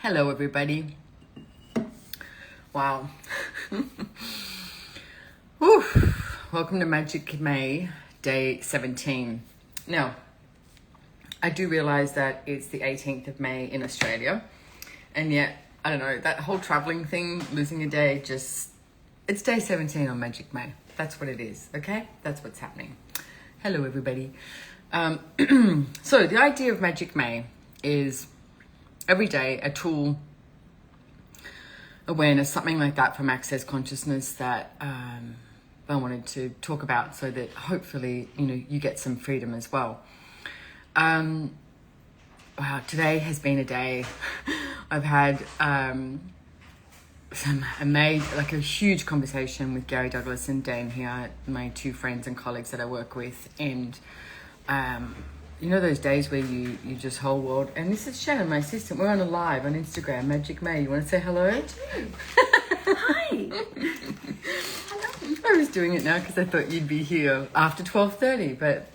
Hello, everybody. Wow. Whew. Welcome to Magic May, day 17. Now, I do realize that it's the 18th of May in Australia, and yet, I don't know, that whole traveling thing, losing a day, it's day 17 on Magic May. That's what it is, okay? That's what's happening. Hello, everybody. So the idea of Magic May is every day a tool, awareness, something like that from Access Consciousness that I wanted to talk about so that hopefully, you get some freedom as well. Wow, today has been a day. I've had I made like a huge conversation with Gary Douglas and Dan here, my two friends and colleagues that I work with, and those days where you just whole world, and this is Shannon, my assistant, we're on a live on Instagram, Magic May. You want to say hello? I do. Hi. Hello. I was doing it now because I thought you'd be here after 12:30, but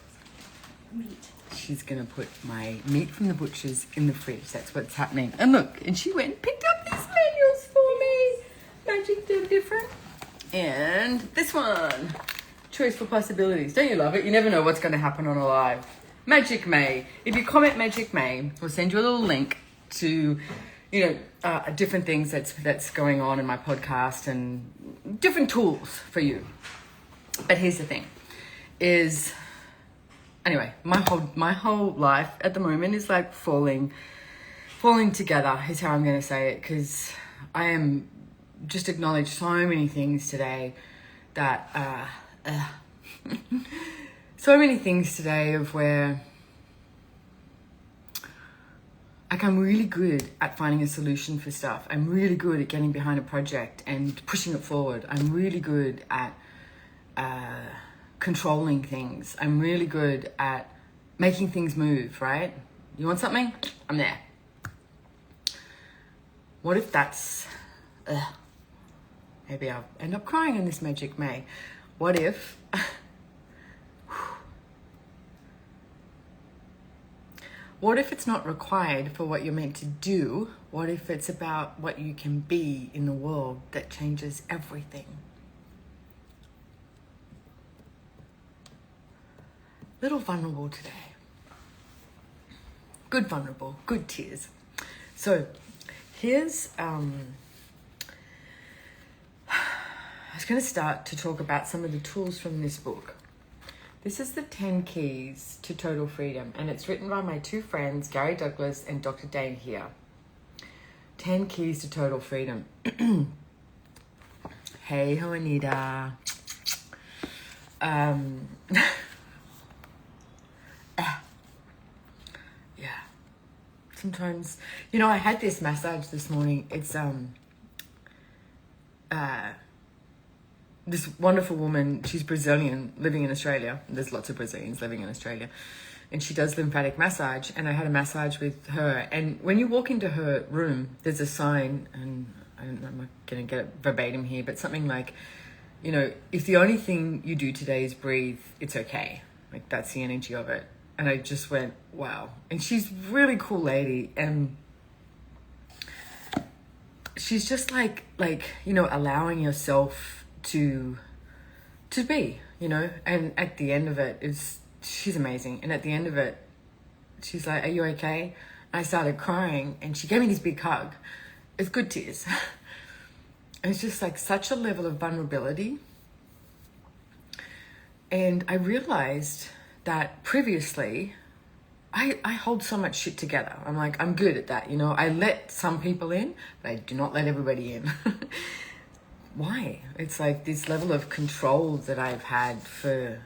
Meat. she's going to put my meat from the butchers in the fridge. That's what's happening. And look, and she went and picked up these manuals for me. Magic, they're different. And this one, Choice for Possibilities. Don't you love it? You never know what's going to happen on a live. Magic May. If you comment Magic May, we'll send you a little link to, different things that's going on in my podcast and different tools for you. But here's the thing, is anyway, my whole life at the moment is like falling together is how I'm going to say it, because I am just acknowledged so many things today that so many things today of where I'm really good at finding a solution for stuff. I'm really good at getting behind a project and pushing it forward. I'm really good at controlling things. I'm really good at making things move, right? You want something? I'm there. What if that's... maybe I'll end up crying in this Magic May. What if... What if it's not required for what you're meant to do? What if it's about what you can be in the world that changes everything? Little vulnerable today. Good vulnerable, good tears. So here's, I was going to start to talk about some of the tools from this book. This is the 10 Keys to Total Freedom, and it's written by my two friends, Gary Douglas and Dr. Dane here. 10 Keys to Total Freedom. Hey, Juanita. Yeah. Sometimes, I had this massage this morning. It's, this wonderful woman, she's Brazilian, living in Australia. There's lots of Brazilians living in Australia. And she does lymphatic massage, and I had a massage with her. And when you walk into her room, there's a sign, and I'm not going to get it verbatim here, but something like, if the only thing you do today is breathe, it's okay. Like, that's the energy of it. And I just went, wow. And she's a really cool lady, and she's just like, allowing yourself to be, and at the end of it, she's amazing. And at the end of it, she's like, are you okay? And I started crying, and she gave me this big hug. It's good tears. And it's just like such a level of vulnerability. And I realized that previously I hold so much shit together. I'm like, I'm good at that. I let some people in, but I do not let everybody in. Why? It's like this level of control that I've had for,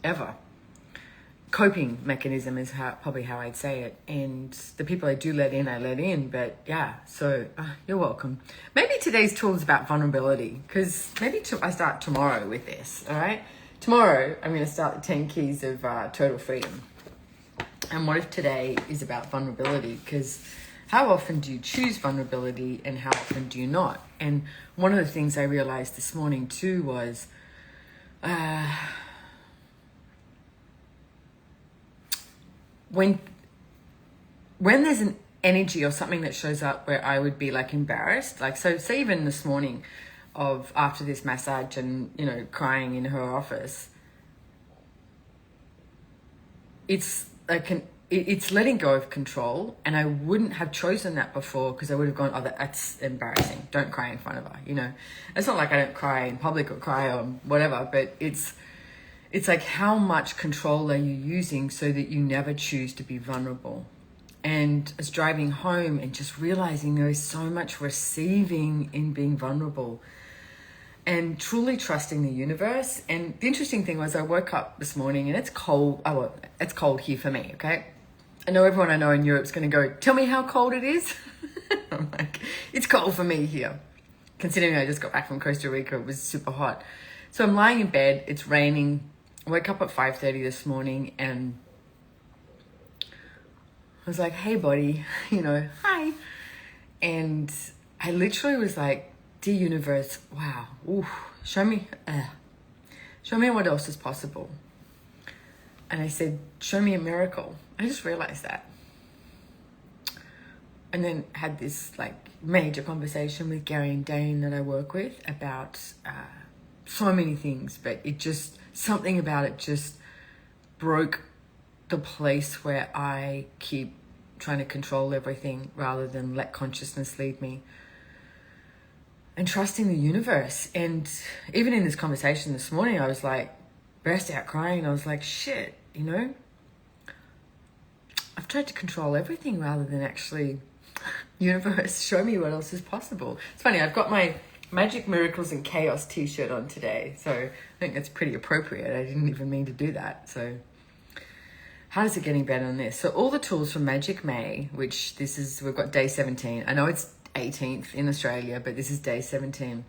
ever. Coping mechanism is probably how I'd say it. And the people I do let in, I let in. But yeah, so you're welcome. Maybe today's tool is about vulnerability, because maybe I start tomorrow with this, all right? Tomorrow, I'm going to start the 10 Keys of Total Freedom. And what if today is about vulnerability? Because how often do you choose vulnerability and how often do you not? And one of the things I realized this morning too was when there's energy or something that shows up where I would be like embarrassed. Like, so say even this morning of after this massage and, you know, crying in her office, it's like it's letting go of control. And I wouldn't have chosen that before because I would have gone, oh, that's embarrassing. Don't cry in front of her, you know. It's not like I don't cry in public or cry or whatever, but it's like, how much control are you using so that you never choose to be vulnerable? And I was driving home and just realizing there is so much receiving in being vulnerable and truly trusting the universe. And the interesting thing was I woke up this morning and it's cold. Oh, well, it's cold here for me, okay? I know everyone I know in Europe is going to go, tell me how cold it is. I'm like, it's cold for me here. Considering I just got back from Costa Rica, it was super hot. So I'm lying in bed, it's raining. I woke up at 5:30 this morning and I was like, hey, buddy, you know, hi. And I literally was like, dear universe, wow, ooh, show me what else is possible. And I said, show me a miracle. I just realized that. And then had this like major conversation with Gary and Dane that I work with about so many things, but it just, something about it just broke the place where I keep trying to control everything rather than let consciousness lead me. And trusting the universe. And even in this conversation this morning, I was like, burst out crying. I was like, shit, you know, I've tried to control everything rather than actually, universe, show me what else is possible. It's funny, I've got my Magic, Miracles and Chaos t-shirt on today. So I think that's pretty appropriate. I didn't even mean to do that. So how is it getting better on this? So all the tools from Magic May, which this is, we've got day 17. I know it's 18th in Australia, but this is day 17.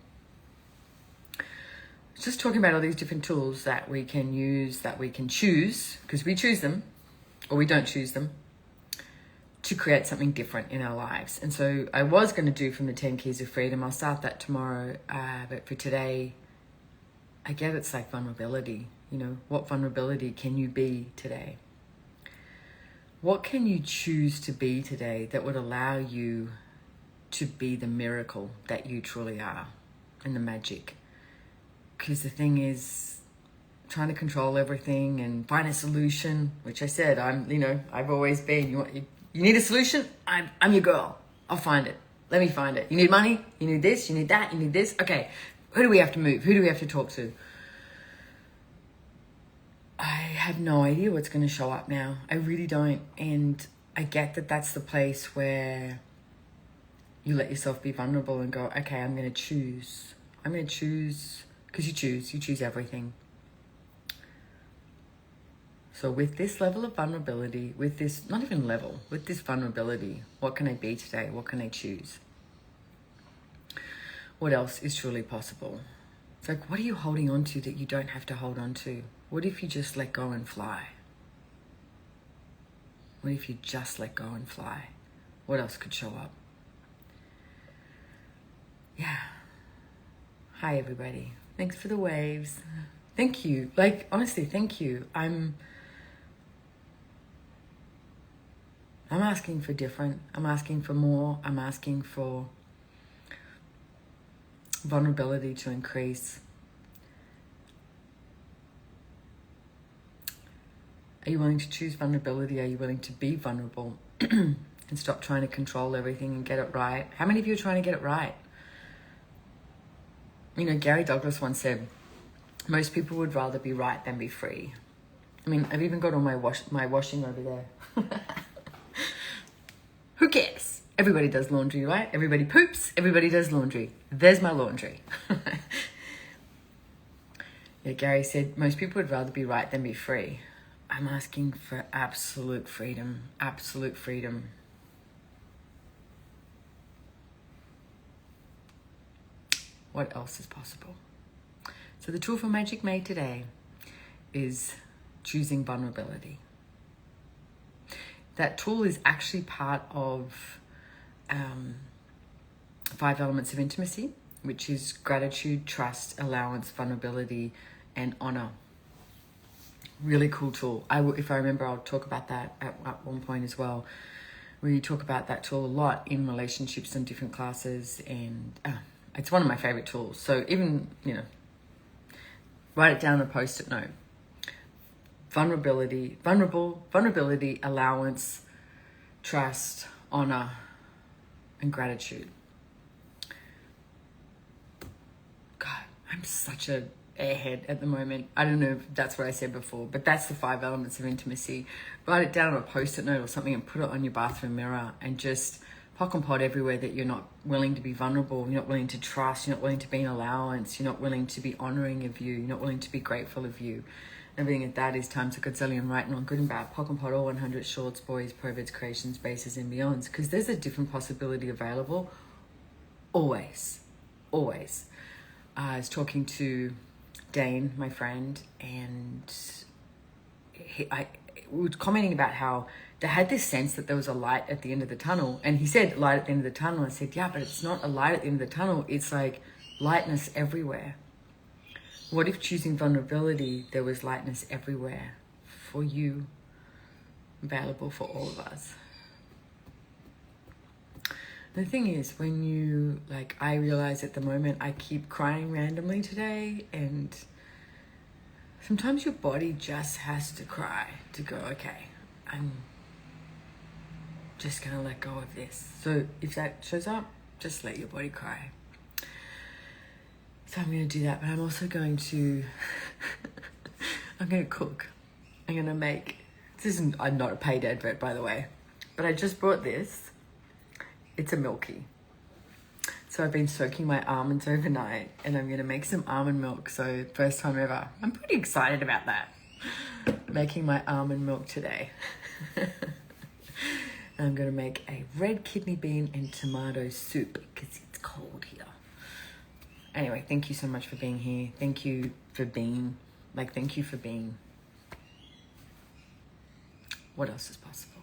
Just talking about all these different tools that we can use, that we can choose, because we choose them or we don't choose them, to create something different in our lives. And so I was going to do from the 10 Keys of Freedom. I'll start that tomorrow. But for today, I get it's like vulnerability. You know, what vulnerability can you be today? What can you choose to be today that would allow you to be the miracle that you truly are and the magic? Because the thing is, trying to control everything and find a solution, which I said, I've always been, you need a solution? I'm your girl. I'll find it. Let me find it. You need money? You need this? You need that? You need this? Okay. Who do we have to move? Who do we have to talk to? I have no idea what's going to show up now. I really don't. And I get that that's the place where you let yourself be vulnerable and go, okay, I'm going to choose. I'm going to choose, because you choose everything. So with this level of vulnerability, with this, not even level, with this vulnerability, what can I be today? What can I choose? What else is truly possible? It's like, what are you holding on to that you don't have to hold on to? What if you just let go and fly? What if you just let go and fly? What else could show up? Yeah. Hi, everybody. Thanks for the waves. Thank you. Like, honestly, thank you. I'm asking for different. I'm asking for more. I'm asking for vulnerability to increase. Are you willing to choose vulnerability? Are you willing to be vulnerable and stop trying to control everything and get it right? How many of you are trying to get it right? You know, Gary Douglas once said, most people would rather be right than be free. I mean, I've even got all my washing over there. Who cares? Everybody does laundry, right? Everybody poops. Everybody does laundry. There's my laundry. Yeah, Gary said, most people would rather be right than be free. I'm asking for absolute freedom. Absolute freedom. What else is possible? So the tool for Magic May today is choosing vulnerability. That tool is actually part of 5 elements of intimacy, which is gratitude, trust, allowance, vulnerability, and honor. Really cool tool. If I remember, I'll talk about that at one point as well. We talk about that tool a lot in relationships and different classes, and it's one of my favorite tools. So even, write it down on a post-it note. Vulnerability, allowance, trust, honor, and gratitude. God, I'm such a airhead at the moment. I don't know if that's what I said before, but that's the 5 elements of intimacy. Write it down on a post-it note or something and put it on your bathroom mirror, and just pock and pot everywhere that you're not willing to be vulnerable, you're not willing to trust, you're not willing to be an allowance, you're not willing to be honoring of you, you're not willing to be grateful of you. Everything at that is times a gazillion, right and on, good and bad, pock and pot, all 100 shorts, boys, perverts, creations, bases, and beyonds, because there's a different possibility available. Always. I was talking to Dane, my friend, and we were commenting about how they had this sense that there was a light at the end of the tunnel. And he said, light at the end of the tunnel. I said, yeah, but it's not a light at the end of the tunnel. It's like lightness everywhere. What if choosing vulnerability, there was lightness everywhere for you, available for all of us? The thing is, when you, I realize at the moment I keep crying randomly today, and sometimes your body just has to cry to go, okay, I'm just going to let go of this. So if that shows up, just let your body cry. So I'm going to do that, but I'm also going to, I'm going to cook. I'm going to make, I'm not a paid advert, by the way, but I just brought this. It's a milky. So I've been soaking my almonds overnight, and I'm going to make some almond milk. So first time ever. I'm pretty excited about that. Making my almond milk today. And I'm going to make a red kidney bean and tomato soup because it's cold here. Anyway, thank you so much for being here. Thank you for being. What else is possible?